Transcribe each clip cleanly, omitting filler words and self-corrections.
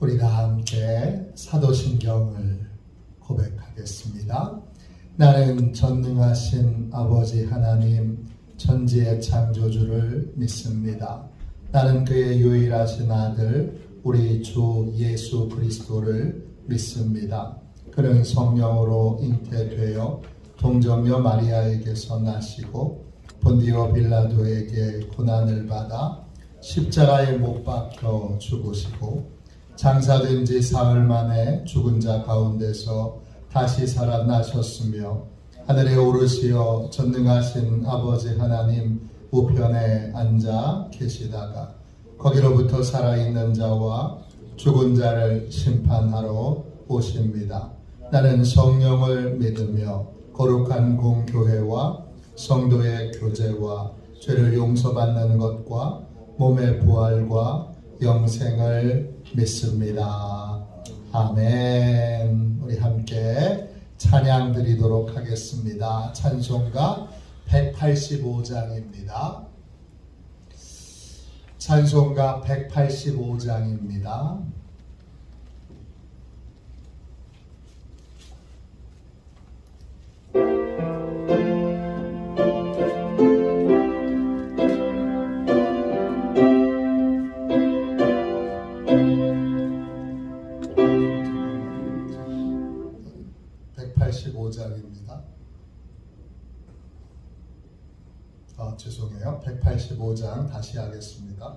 우리가 함께 사도신경을 고백하겠습니다. 나는 전능하신 아버지 하나님 천지의 창조주를 믿습니다. 나는 그의 유일하신 아들 우리 주 예수 그리스도를 믿습니다. 그는 성령으로 잉태되어 동정녀 마리아에게서 나시고 본디오 빌라도에게 고난을 받아 십자가에 못 박혀 죽으시고 장사된 지 사흘 만에 죽은 자 가운데서 다시 살아나셨으며 하늘에 오르시어 전능하신 아버지 하나님 우편에 앉아 계시다가 거기로부터 살아있는 자와 죽은 자를 심판하러 오십니다. 나는 성령을 믿으며 거룩한 공교회와 성도의 교제와 죄를 용서받는 것과 몸의 부활과 영생을 믿습니다. 아멘. 우리 함께 찬양 드리도록 하겠습니다. 찬송가 185장입니다. 찬송가 185장입니다. 죄송해요. 185장 다시 하겠습니다.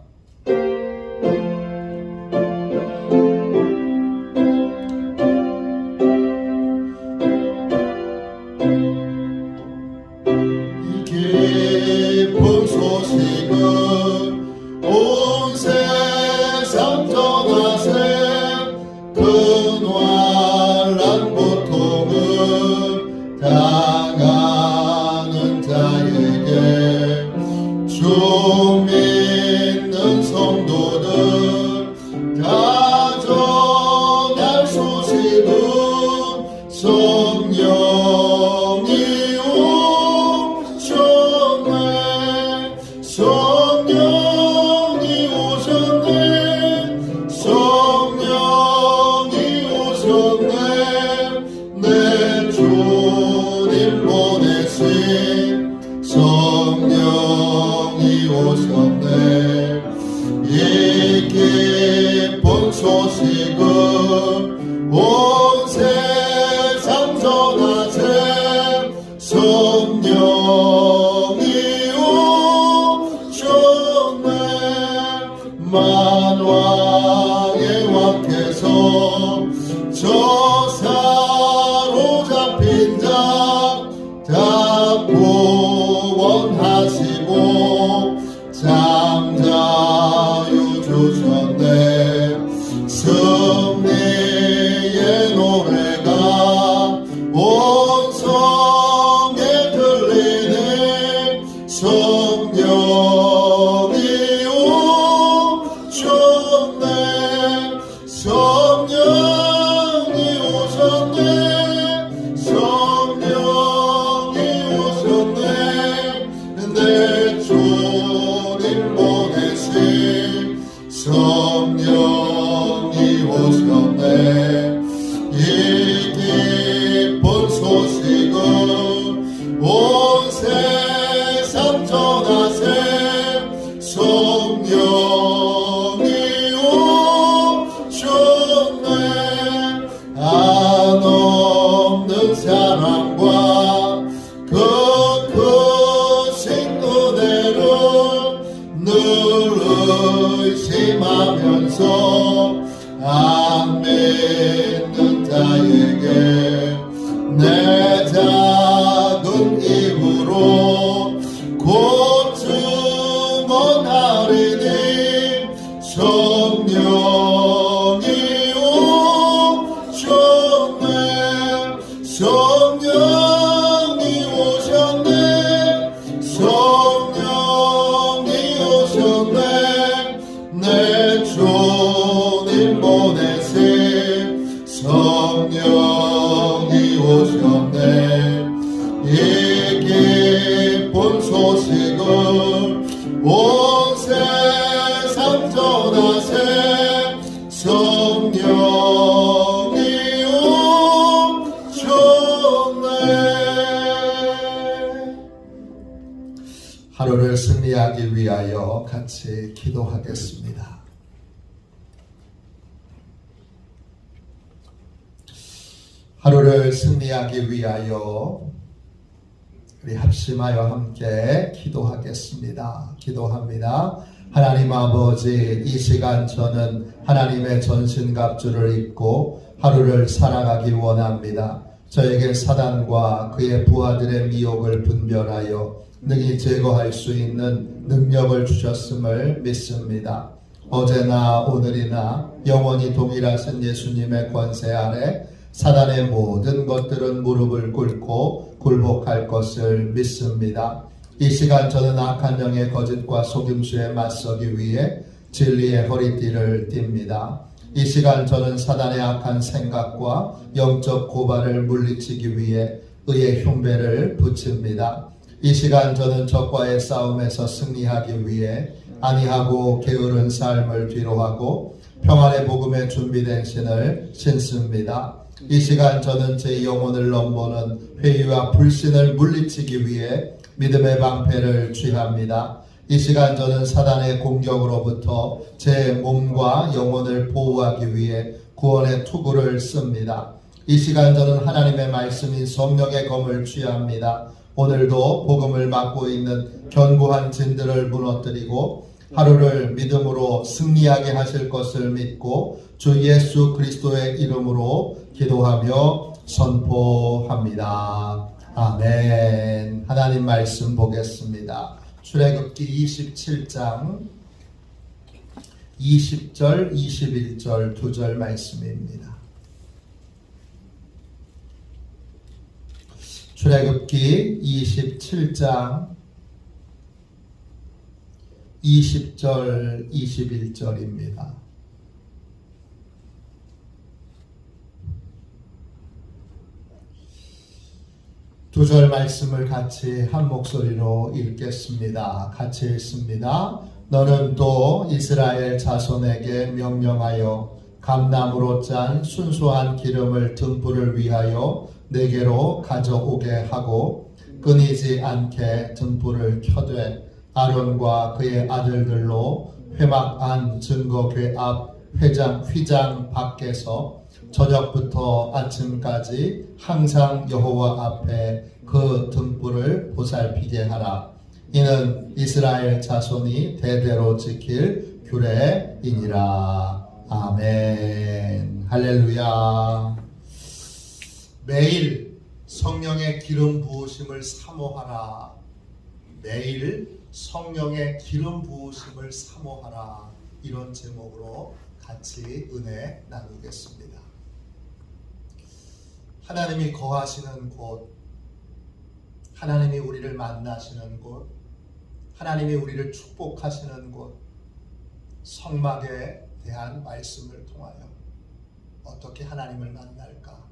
이 기쁜 소식은 온 세상 전하세 근활한 고통을 당하는 자에게 주 믿는 성도들 다 전할 소식은 성령이 오셨네 성령이 오셨네 성령이 오셨네 내 주님 보내신 성령이 오셨네 이 기쁜 소식은 온 세상 전하세 성령이 오셨네 만왕의 왕께서 저 사로잡힌 자 다 구원하시고 장자유 주셨네 승리의 노래가 온 성에 들리네 성령이 오셨네 성령이 오셨네 성령이 오셨네 내 주님 보내신 성령이 오셨네 이 기쁜 소식은 온 세상 전하세 성령이 오셨네 한없는 사랑과 그 크신 은혜를 늘 의심하면서 안 믿는 자에게 내 작은 힘으로 곧 증언하리니 성령이 오셨네 성령이 오셨네 성령이 오셨네 내 주님 보내신 성령이 오셨네 이 기쁜 소식을 온 세상 전하세 성령 승리하기 위하여 같이 기도하겠습니다. 하루를 승리하기 위하여 우리 합심하여 함께 기도하겠습니다. 기도합니다. 하나님 아버지, 이 시간 저는 하나님의 전신갑주를 입고 하루를 살아가기 원합니다. 저에게 사단과 그의 부하들의 미혹을 분별하여 능히 제거할 수 있는 능력을 주셨음을 믿습니다. 어제나 오늘이나 영원히 동일하신 예수님의 권세 아래 사단의 모든 것들은 무릎을 꿇고 굴복할 것을 믿습니다. 이 시간 저는 악한 영의 거짓과 속임수에 맞서기 위해 진리의 허리띠를 띱니다. 이 시간 저는 사단의 악한 생각과 영적 고발을 물리치기 위해 의의 흉배를 붙입니다. 이 시간 저는 적과의 싸움에서 승리하기 위해 안이하고 게으른 삶을 뒤로하고 평안의 복음에 준비된 신을 신습니다. 이 시간 저는 제 영혼을 넘보는 회의와 불신을 물리치기 위해 믿음의 방패를 취합니다. 이 시간 저는 사단의 공격으로부터 제 몸과 영혼을 보호하기 위해 구원의 투구를 씁니다. 이 시간 저는 하나님의 말씀인 성령의 검을 취합니다. 오늘도 복음을 맡고 있는 견고한 진들을 무너뜨리고 하루를 믿음으로 승리하게 하실 것을 믿고 주 예수 그리스도의 이름으로 기도하며 선포합니다. 아멘. 하나님 말씀 보겠습니다. 출애굽기 27장 20절 21절 2절 말씀입니다. 출애굽기 27장 20절 21절입니다. 두 절 말씀을 같이 한 목소리로 읽겠습니다. 같이 읽습니다. 너는 또 이스라엘 자손에게 명령하여 감나무로 짠 순수한 기름을 등불을 위하여 내게로 가져오게 하고 끊이지 않게 등불을 켜되 아론과 그의 아들들로 회막 안 증거궤 앞 휘장 밖에서 저녁부터 아침까지 항상 여호와 앞에 그 등불을 보살피게 하라. 이는 이스라엘 자손이 대대로 지킬 규례이니라. 아멘. 할렐루야. 매일 성령의 기름 부으심을 사모하라. 매일 성령의 기름 부으심을 사모하라. 이런 제목으로 같이 은혜 나누겠습니다. 하나님이 거하시는 곳, 하나님이 우리를 만나시는 곳, 하나님이 우리를 축복하시는 곳, 성막에 대한 말씀을 통하여 어떻게 하나님을 만날까?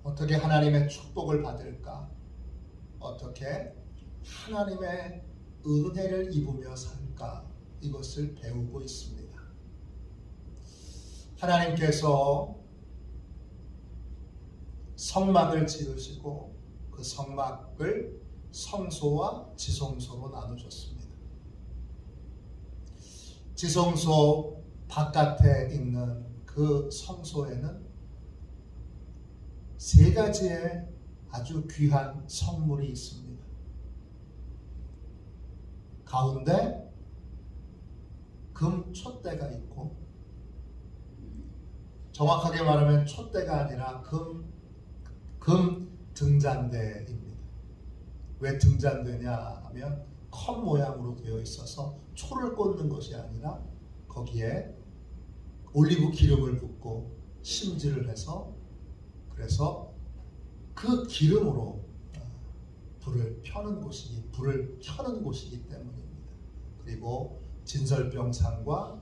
어떻게 하나님의 축복을 받을까? 어떻게 하나님의 은혜를 입으며 살까? 이것을 배우고 있습니다. 하나님께서 성막을 지으시고 그 성막을 성소와 지성소로 나누셨습니다. 지성소 바깥에 있는 그 성소에는 세 가지의 아주 귀한 성물이 있습니다. 가운데 금 촛대가 있고, 정확하게 말하면 촛대가 아니라 금 등잔대입니다. 왜 등잔대냐 하면 컵 모양으로 되어 있어서 초를 꽂는 것이 아니라 거기에 올리브 기름을 붓고 심지를 해서, 그래서 그 기름으로 불을 켜는 곳이기 때문입니다. 그리고 진설병상과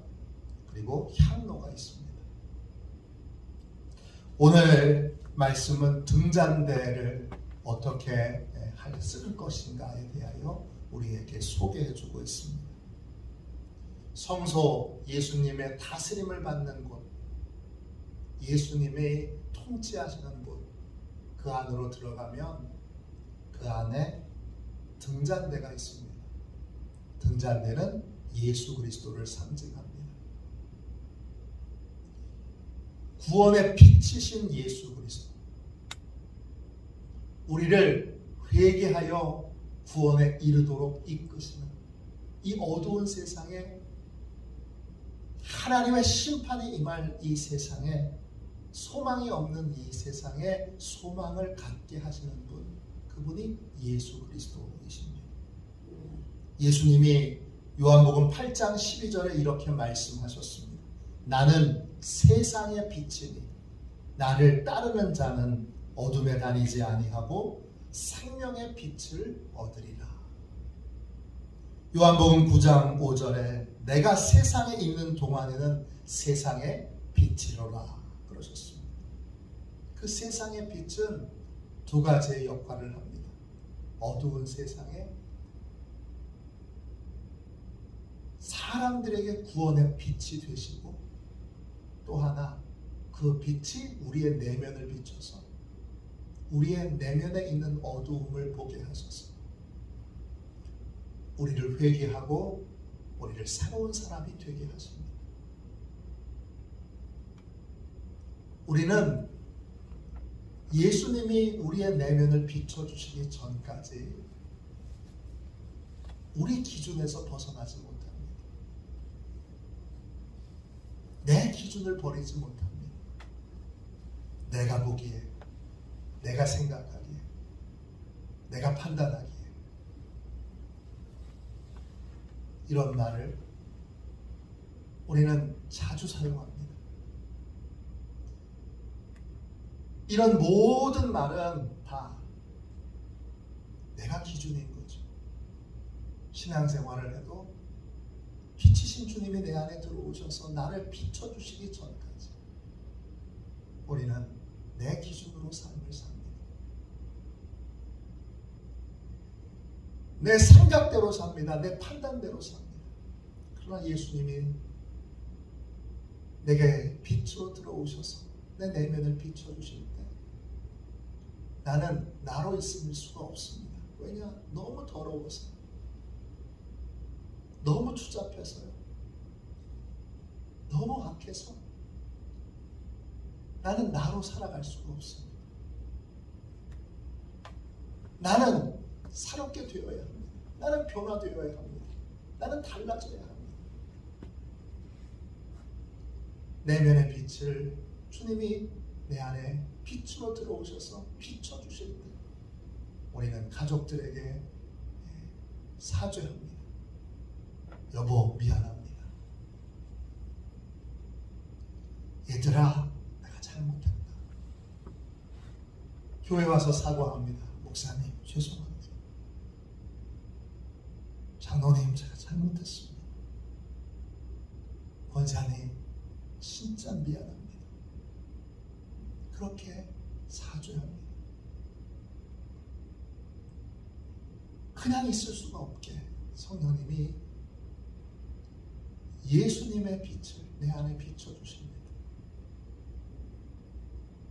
그리고 향로가 있습니다. 오늘 말씀은 등잔대를 어떻게 쓸 것인가에 대하여 우리에게 소개해 주고 있습니다. 성소, 예수님의 다스림을 받는 곳, 예수님이 통치하시는 곳, 그 안으로 들어가면 그 안에 등잔대가 있습니다. 등잔대는 예수 그리스도를 상징합니다. 구원의 빛이신 예수 그리스도, 우리를 회개하여 구원에 이르도록 이끄시는 이 어두운 세상에, 하나님의 심판이 임할 이 세상에, 소망이 없는 이 세상에 소망을 갖게 하시는 분, 그분이 예수 그리스도이십니다. 예수님이 요한복음 8장 12절에 이렇게 말씀하셨습니다. 나는 세상의 빛이니 나를 따르는 자는 어둠에 다니지 아니하고 생명의 빛을 얻으리라. 요한복음 9장 5절에 내가 세상에 있는 동안에는 세상의 빛이로라 그러셨습니다. 그 세상의 빛은 두 가지의 역할을 합니다. 어두운 세상에 사람들에게 구원의 빛이 되시고, 또 하나 그 빛이 우리의 내면을 비춰서 우리의 내면에 있는 어두움을 보게 하셔서 우리를 회개하고 우리를 새로운 사람이 되게 하십니다. 우리는 예수님이 우리의 내면을 비춰주시기 전까지 우리 기준에서 벗어나지 못합니다. 내 기준을 버리지 못합니다. 내가 보기에, 내가 생각하기에, 내가 판단하기에, 이런 말을 우리는 자주 사용합니다. 이런 모든 말은 다 내가 기준인 거죠. 신앙생활을 해도 빛이신 주님이 내 안에 들어오셔서 나를 비춰주시기 전까지 우리는 내 기준으로 삶을 삽니다. 내 생각대로 삽니다. 내 판단대로 삽니다. 그러나 예수님이 내게 빛으로 들어오셔서 내 내면을 비춰주실 때 나는 나로 있을 수가 없습니다. 왜냐? 너무 더러워서, 너무 추잡해서요, 너무 악해서 나는 나로 살아갈 수가 없습니다. 나는 새롭게 되어야 합니다. 나는 변화되어야 합니다. 나는 달라져야 합니다. 내면의 빛을 주님이 내 안에 빛으로 들어오셔서 비춰주실 때 우리는 가족들에게 사죄합니다. 여보, 미안합니다. 얘들아, 내가 잘못했다. 교회 와서 사과합니다. 목사님, 죄송합니다. 장로님, 제가 잘못했습니다. 권사님, 진짜 미안합니다. 그렇게 사죄합니다. 그냥 있을 수가 없게 성령님이 예수님의 빛을 내 안에 비춰주십니다.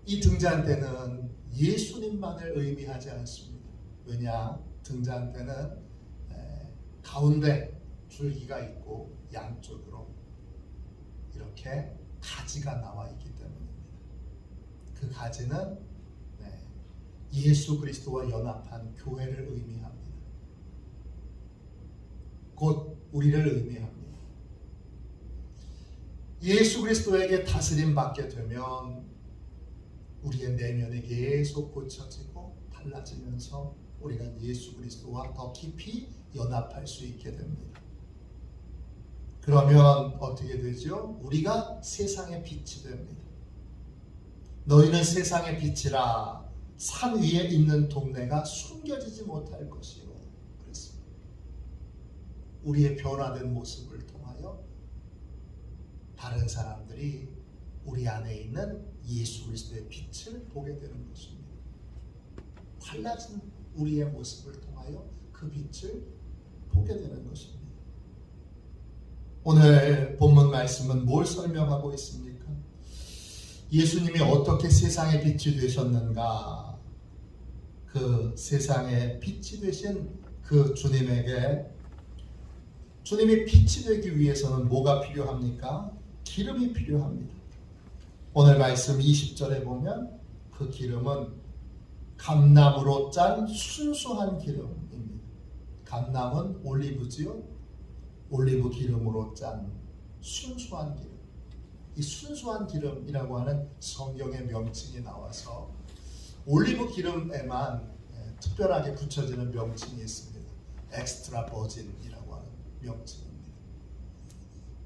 이 등잔대는 예수님만을 의미하지 않습니다. 왜냐? 등잔대는 가운데 줄기가 있고 양쪽으로 이렇게 가지가 나와 있기 때문입니다. 그 가지는 예수 그리스도와 연합한 교회를 의미합니다. 곧 우리를 의미합니다. 예수 그리스도에게 다스림 받게 되면 우리의 내면이 계속 고쳐지고 달라지면서 우리가 예수 그리스도와 더 깊이 연합할 수 있게 됩니다. 그러면 어떻게 되죠? 우리가 세상의 빛이 됩니다. 너희는 세상의 빛이라 산 위에 있는 동네가 숨겨지지 못할 것이요. 그랬습니다. 우리의 변화된 모습을 통하여 다른 사람들이 우리 안에 있는 예수 그리스도의 빛을 보게 되는 것입니다. 달라진 우리의 모습을 통하여 그 빛을 보게 되는 것입니다. 오늘 본문 말씀은 뭘 설명하고 있습니까? 예수님이 어떻게 세상의 빛이 되셨는가? 그 세상의 빛이 되신 그 주님에게 주님이 빛이 되기 위해서는 뭐가 필요합니까? 기름이 필요합니다. 오늘 말씀 20절에 보면 그 기름은 감나무로 짠 순수한 기름입니다. 감나무는 올리브지요. 올리브 기름으로 짠 순수한 기름. 이 순수한 기름이라고 하는 성경의 명칭이 나와서 올리브 기름에만 특별하게 붙여지는 명칭이 있습니다. 엑스트라 버진이라고 하는 명칭입니다.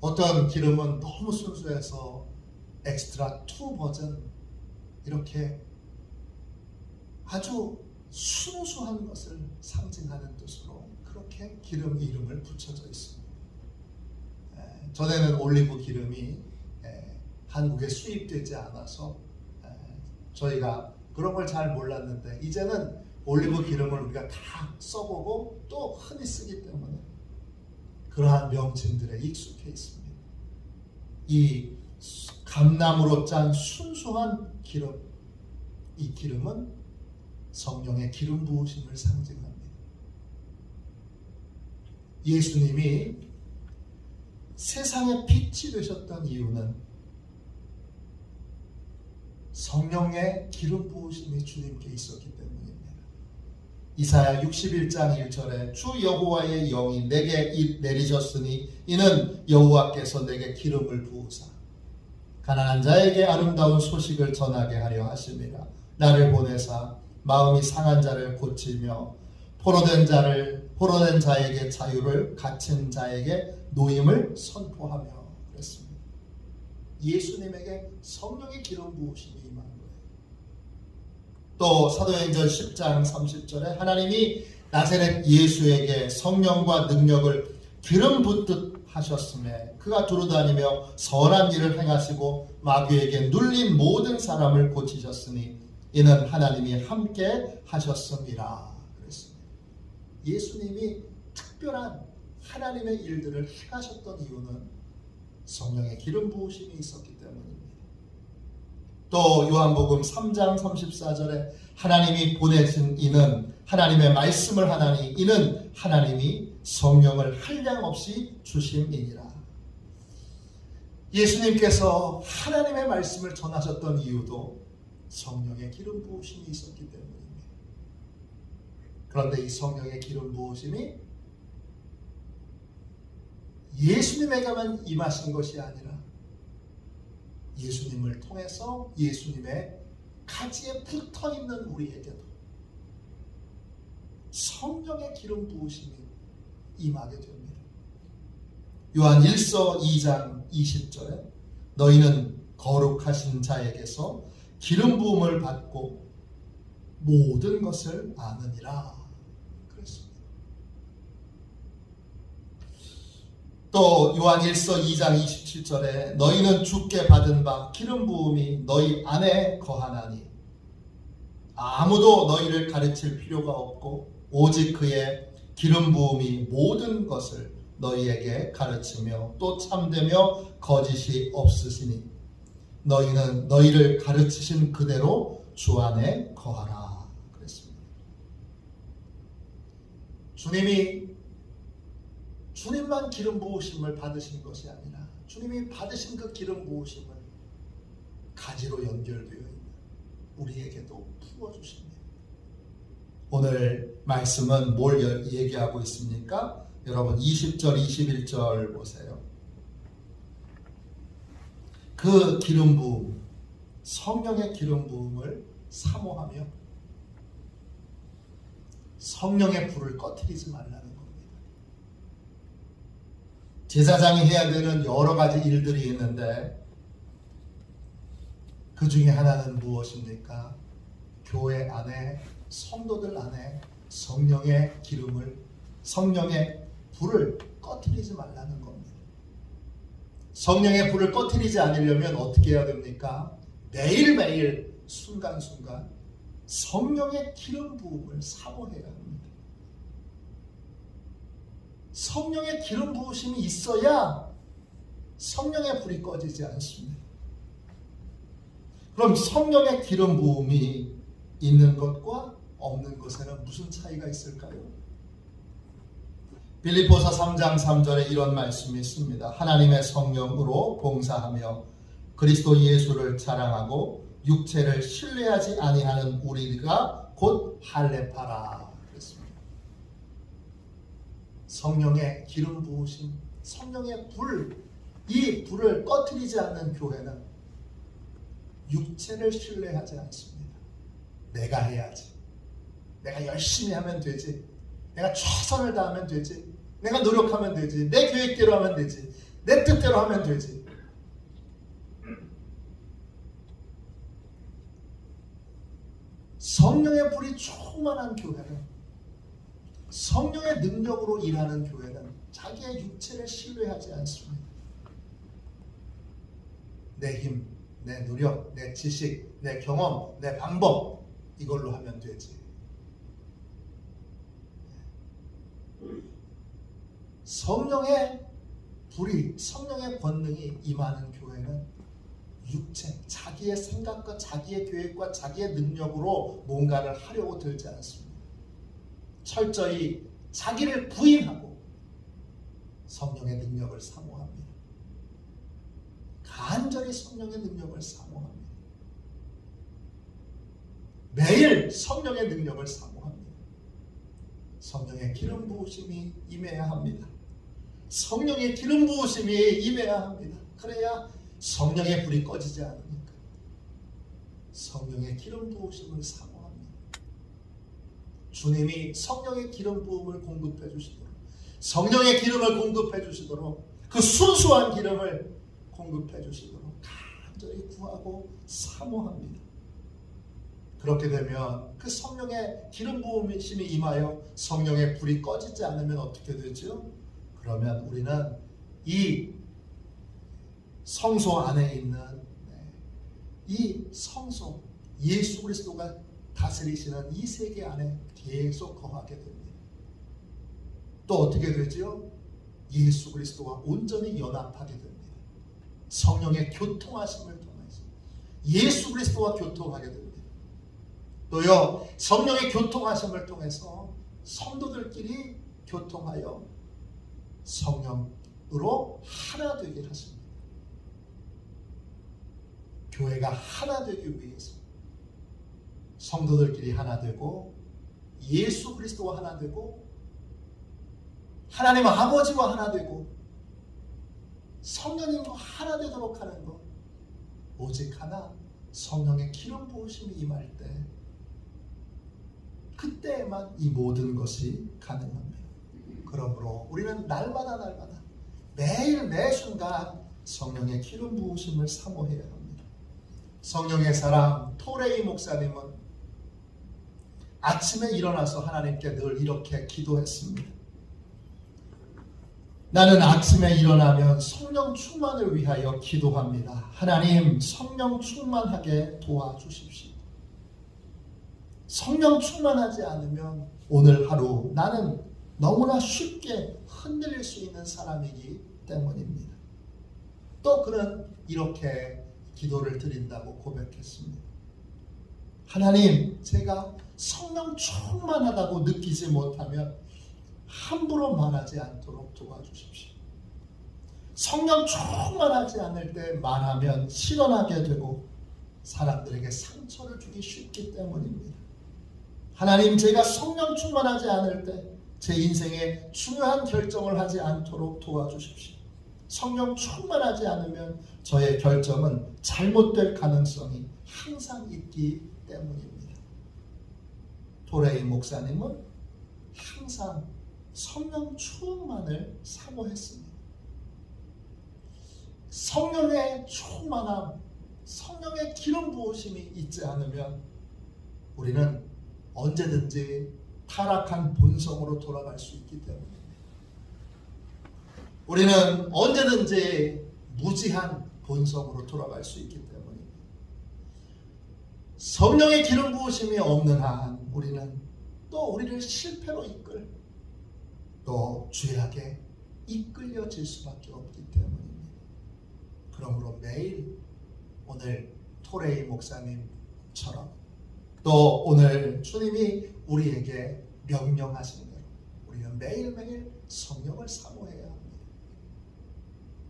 어떤 기름은 너무 순수해서 엑스트라 투 버전 이렇게 아주 순수한 것을 상징하는 뜻으로 그렇게 기름 이름을 붙여져 있습니다. 전에는 올리브 기름이 한국에 수입되지 않아서 저희가 그런 걸 잘 몰랐는데 이제는 올리브 기름을 우리가 다 써보고 또 흔히 쓰기 때문에 그러한 명칭들에 익숙해 있습니다. 이 감나무로 짠 순수한 기름, 이 기름은 성령의 기름 부으심을 상징합니다. 예수님이 세상의 빛이 되셨던 이유는 성령의 기름 부으심이 주님께 있었기 때문입니다. 이사야 61장 1절에 주 여호와의 영이 내게 내리셨으니 이는 여호와께서 내게 기름을 부으사 가난한 자에게 아름다운 소식을 전하게 하려 하심이라. 나를 보내사 마음이 상한 자를 고치며 포로된 자에게 자유를, 갇힌 자에게 노임을 선포하며 그랬습니다. 예수님에게 성령의 기름 부으심이 임한 거예요. 또 사도행전 10장 30절에 하나님이 나사렛 예수에게 성령과 능력을 기름 붓듯 하셨음에 그가 두루다니며 선한 일을 행하시고 마귀에게 눌린 모든 사람을 고치셨으니 이는 하나님이 함께 하셨음이라 그랬습니다. 예수님이 특별한 하나님의 일들을 행하셨던 이유는 성령의 기름 부으심이 있었기 때문입니다. 또 요한복음 3장 34절에 하나님이 보내신 이는 하나님의 말씀을 하나니 이는 하나님이 성령을 한량없이 주심이니라. 예수님께서 하나님의 말씀을 전하셨던 이유도 성령의 기름 부으심이 있었기 때문입니다. 그런데 이 성령의 기름 부으심이 예수님에게만 임하신 것이 아니라 예수님을 통해서 예수님의 가지에 붙어있는 우리에게도 성령의 기름 부으심이 임하게 됩니다. 요한 1서 2장 20절에 너희는 거룩하신 자에게서 기름 부음을 받고 모든 것을 아느니라 그랬습니다. 또 요한 1서 2장 27절에 너희는 주께 받은 바 기름 부음이 너희 안에 거하나니 아무도 너희를 가르칠 필요가 없고 오직 그의 기름 부음이 모든 것을 너희에게 가르치며 또 참되며 거짓이 없으시니 너희는 너희를 가르치신 그대로 주 안에 거하라 그랬습니다. 주님만 기름 부으심을 받으신 것이 아니라 주님이 받으신 그 기름 부으심을 가지로 연결되어 있는 우리에게도 부어주십니다. 오늘 말씀은 뭘 얘기하고 있습니까? 여러분 20절 21절 보세요. 그 기름 부음, 성령의 기름 부음을 사모하며 성령의 불을 꺼트리지 말라는 겁니다. 제사장이 해야 되는 여러 가지 일들이 있는데 그 중에 하나는 무엇입니까? 교회 안에 성도들 안에 성령의 기름을 성령의 불을 꺼트리지 말라는 겁니다. 성령의 불을 꺼트리지 않으려면 어떻게 해야 됩니까? 매일매일 순간순간 성령의 기름 부음을 사모해야 합니다. 성령의 기름 부으심이 있어야 성령의 불이 꺼지지 않습니다. 그럼 성령의 기름 부음이 있는 것과 없는 것에는 무슨 차이가 있을까요? 빌립보서 3장 3절에 이런 말씀이 있습니다. 하나님의 성령으로 봉사하며 그리스도 예수를 자랑하고 육체를 신뢰하지 아니하는 우리가 곧 할례파라 그랬습니다. 성령의 기름 부으심, 성령의 불, 이 불을 꺼뜨리지 않는 교회는 육체를 신뢰하지 않습니다. 내가 해야지. 내가 열심히 하면 되지. 내가 최선을 다하면 되지. 내가 노력하면 되지. 내 계획대로 하면 되지. 내 뜻대로 하면 되지. 성령의 불이 충만한 교회는, 성령의 능력으로 일하는 교회는 자기의 육체를 신뢰하지 않습니다. 내 힘, 내 노력, 내 지식, 내 경험, 내 방법, 이걸로 하면 되지. 성령의 불이, 성령의 권능이 임하는 교회는 육체, 자기의 생각과 자기의 계획과 자기의 능력으로 뭔가를 하려고 들지 않습니다. 철저히 자기를 부인하고 성령의 능력을 사모합니다. 간절히 성령의 능력을 사모합니다. 매일 성령의 능력을 사모합니다. 성령의 기름 부으심이 임해야 합니다. 성령의 기름 부으심이 임해야 합니다. 그래야 성령의 불이 꺼지지 않으니까. 성령의 기름 부으심을 사모합니다. 주님이 성령의 기름 부음을 공급해 주시도록, 성령의 기름을 공급해 주시도록, 그 순수한 기름을 공급해 주시도록 간절히 구하고 사모합니다. 그렇게 되면 그 성령의 기름 부음심이 임하여 성령의 불이 꺼지지 않으면 어떻게 되죠? 그러면 우리는 이 성소 안에 있는 이 성소, 예수 그리스도가 다스리시는 이 세계 안에 계속 거하게 됩니다. 또 어떻게 되죠? 예수 그리스도와 온전히 연합하게 됩니다. 성령의 교통하심을 통해서 예수 그리스도와 교통하게 됩니다. 또요, 성령의 교통하심을 통해서 성도들끼리 교통하여 성령으로 하나 되게 하십니다. 교회가 하나 되기 위해서 성도들끼리 하나 되고 예수 그리스도와 하나 되고 하나님 아버지와 하나 되고 성령님과 하나 되도록 하는 것, 오직 하나, 성령의 기름 부으심이 임할 때, 그때에만 이 모든 것이 가능합니다. 그러므로 우리는 날마다 매일 매순간 성령의 기름 부으심을 사모해야 합니다. 성령의 사람 토레이 목사님은 아침에 일어나서 하나님께 늘 이렇게 기도했습니다. 나는 아침에 일어나면 성령 충만을 위하여 기도합니다. 하나님, 성령 충만하게 도와주십시오. 성령 충만하지 않으면 오늘 하루 나는 너무나 쉽게 흔들릴 수 있는 사람이기 때문입니다. 또 그는 이렇게 기도를 드린다고 고백했습니다. 하나님, 제가 성령 충만하다고 느끼지 못하면 함부로 말하지 않도록 도와주십시오. 성령 충만하지 않을 때 말하면 실언하게 되고 사람들에게 상처를 주기 쉽기 때문입니다. 하나님, 제가 성령 충만하지 않을 때 제 인생에 중요한 결정을 하지 않도록 도와주십시오. 성령 충만하지 않으면 저의 결정은 잘못될 가능성이 항상 있기 때문입니다. 도레이 목사님은 항상 성령 충만을 사모했습니다. 성령의 충만함, 성령의 기름 부으심이 있지 않으면 우리는 언제든지 타락한 본성으로 돌아갈 수 있기 때문입니다. 우리는 언제든지 무지한 본성으로 돌아갈 수 있기 때문입니다. 성령의 기름 부으심이 없는 한 우리는 또 우리를 실패로 이끌, 또 죄악에 이끌려질 수밖에 없기 때문입니다. 그러므로 매일 오늘 토레이 목사님처럼 또 오늘 주님이 우리에게 명령하신 대로 우리는 매일매일 성령을 사모해야 합니다.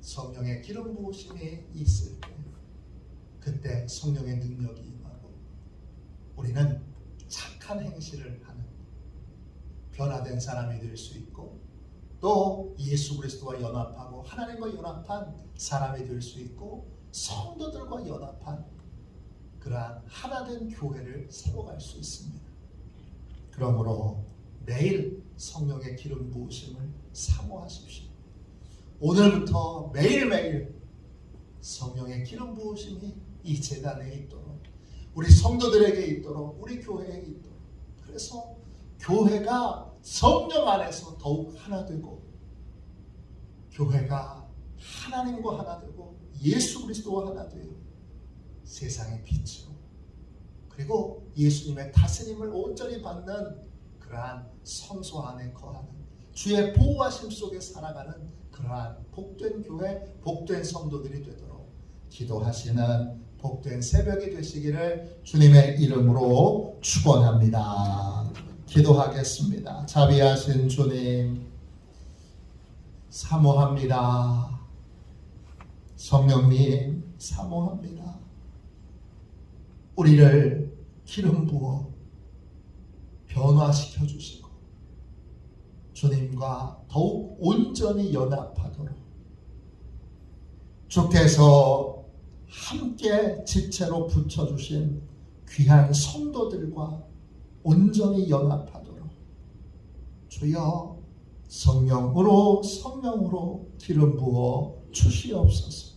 성령의 기름 부으심이 있을 때 그때 성령의 능력이 임하고 우리는 착한 행실을 하는 변화된 사람이 될 수 있고 또 예수 그리스도와 연합하고 하나님과 연합한 사람이 될 수 있고 성도들과 연합한 그러한 하나된 교회를 세워갈 수 있습니다. 그러므로 매일 성령의 기름 부으심을 사모하십시오. 오늘부터 매일매일 성령의 기름 부으심이 이 제단에 있도록 우리 성도들에게 있도록 우리 교회에 있도록 그래서 교회가 성령 안에서 더욱 하나 되고 교회가 하나님과 하나 되고 예수 그리스도와 하나 되어 세상의 빛으로 그리고 예수님의 다스림을 온전히 받는 그러한 성소 안에 거하는 주의 보호하심 속에 살아가는 그러한 복된 교회, 복된 성도들이 되도록 기도하시는 복된 새벽이 되시기를 주님의 이름으로 축원합니다. 기도하겠습니다. 자비하신 주님 사모합니다. 성령님 사모합니다. 우리를 기름 부어 변화시켜 주시고 주님과 더욱 온전히 연합하도록 주께서 함께 지체로 붙여주신 귀한 성도들과 온전히 연합하도록 주여 성령으로 기름 부어 주시옵소서.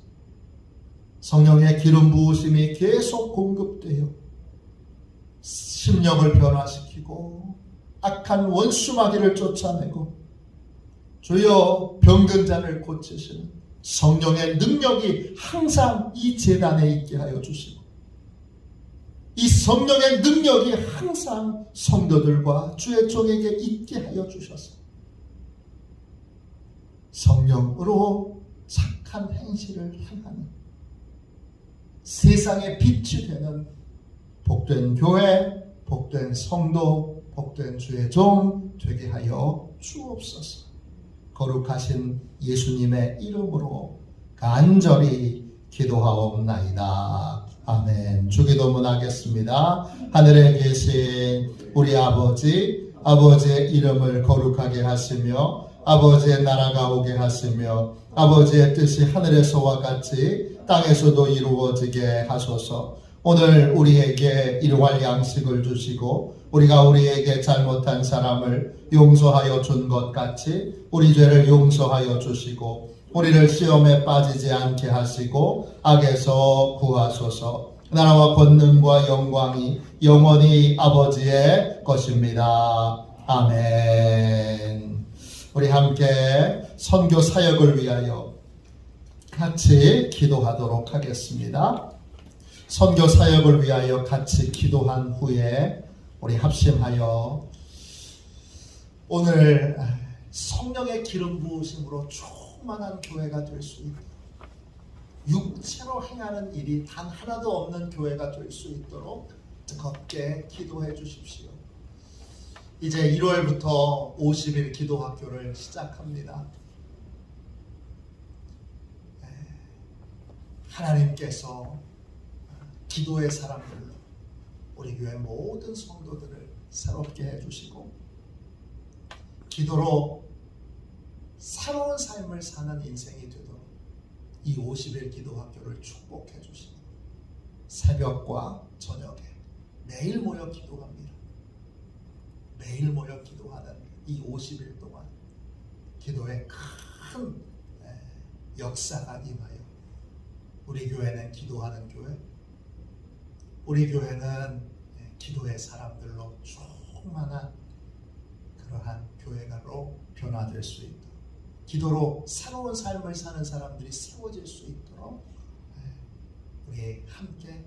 성령의 기름 부으심이 계속 공급되어 심령을 변화시키고 악한 원수마귀를 쫓아내고 주여 병든 자를 고치시는 성령의 능력이 항상 이 제단에 있게 하여 주시고 이 성령의 능력이 항상 성도들과 주의 종에게 있게 하여 주셔서 성령으로 착한 행실을 행하는 세상의 빛이 되는 복된 교회, 복된 성도, 복된 주의 종 되게 하여 주옵소서. 거룩하신 예수님의 이름으로 간절히 기도하옵나이다. 아멘. 주기도문 하겠습니다. 하늘에 계신 우리 아버지의 이름을 거룩하게 하시며 아버지의 나라가 오게 하시며 아버지의 뜻이 하늘에서와 같이 땅에서도 이루어지게 하소서. 오늘 우리에게 일용할 양식을 주시고 우리가 우리에게 잘못한 사람을 용서하여 준 것 같이 우리 죄를 용서하여 주시고 우리를 시험에 빠지지 않게 하시고 악에서 구하소서. 나라와 권능과 영광이 영원히 아버지의 것입니다. 아멘. 우리 함께 선교 사역을 위하여 같이 기도하도록 하겠습니다. 선교 사역을 위하여 같이 기도한 후에 우리 합심하여 오늘 성령의 기름 부으심으로 충만한 교회가 될 수 있도록 육체로 행하는 일이 단 하나도 없는 교회가 될 수 있도록 뜨겁게 기도해 주십시오. 이제 1월부터 50일 기도학교를 시작합니다. 하나님께서 기도의 사람들로 우리 교회 모든 성도들을 새롭게 해주시고 기도로 새로운 삶을 사는 인생이 되도록 이 50일 기도학교를 축복해 주시고 새벽과 저녁에 매일 모여 기도합니다. 매일 모여 기도하는 이 50일 동안 기도에 큰 역사가 임하여 우리 교회는 기도하는 교회, 우리 교회는 기도의 사람들로 충만한 그러한 교회가로 변화될 수 있도록 기도로 새로운 삶을 사는 사람들이 세워질 수 있도록 우리 함께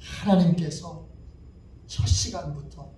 하나님께서 첫 시간부터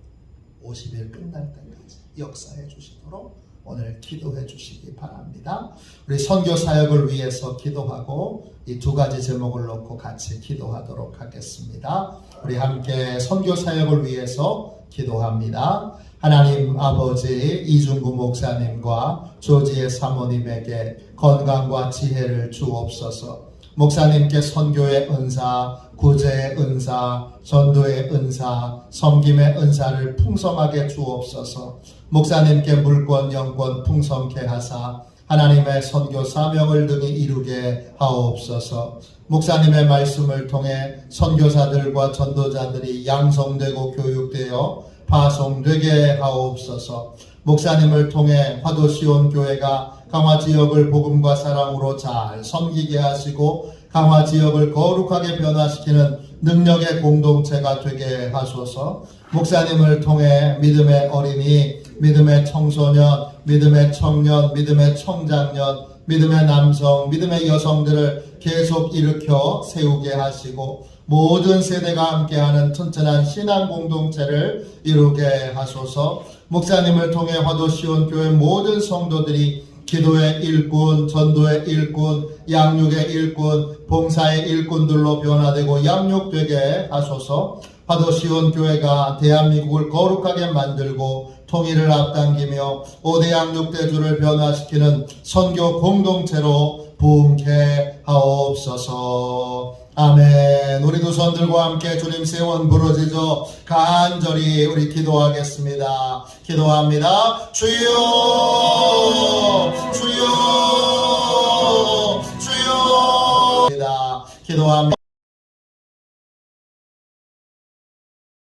50일 끝날 때까지 역사해 주시도록 오늘 기도해 주시기 바랍니다. 우리 선교 사역을 위해서 기도하고 이 두 가지 제목을 놓고 같이 기도하도록 하겠습니다. 우리 함께 선교 사역을 위해서 기도합니다. 하나님 아버지 이중구 목사님과 조지의 사모님에게 건강과 지혜를 주옵소서. 목사님께 선교의 은사, 구제의 은사, 전도의 은사, 섬김의 은사를 풍성하게 주옵소서. 목사님께 물권, 영권 풍성케 하사 하나님의 선교 사명을 등이 이루게 하옵소서. 목사님의 말씀을 통해 선교사들과 전도자들이 양성되고 교육되어 파송되게 하옵소서. 목사님을 통해 화도시온 교회가 강화 지역을 복음과 사랑으로 잘 섬기게 하시고 강화 지역을 거룩하게 변화시키는 능력의 공동체가 되게 하소서. 목사님을 통해 믿음의 어린이, 믿음의 청소년, 믿음의 청년, 믿음의 청장년, 믿음의 남성, 믿음의 여성들을 계속 일으켜 세우게 하시고 모든 세대가 함께하는 튼튼한 신앙 공동체를 이루게 하소서. 목사님을 통해 화도시온 교회 모든 성도들이 기도의 일꾼, 전도의 일꾼, 양육의 일꾼, 봉사의 일꾼들로 변화되고 양육되게 하소서. 화도시온 교회가 대한민국을 거룩하게 만들고 통일을 앞당기며 5대 양육대주를 변화시키는 선교 공동체로 부흥케 하옵소서. 아멘. 우리 두 손 들고 함께 주님 세원 부르짖어 간절히 우리 기도하겠습니다. 기도합니다. 주여, 주여, 주여. 기도합니다.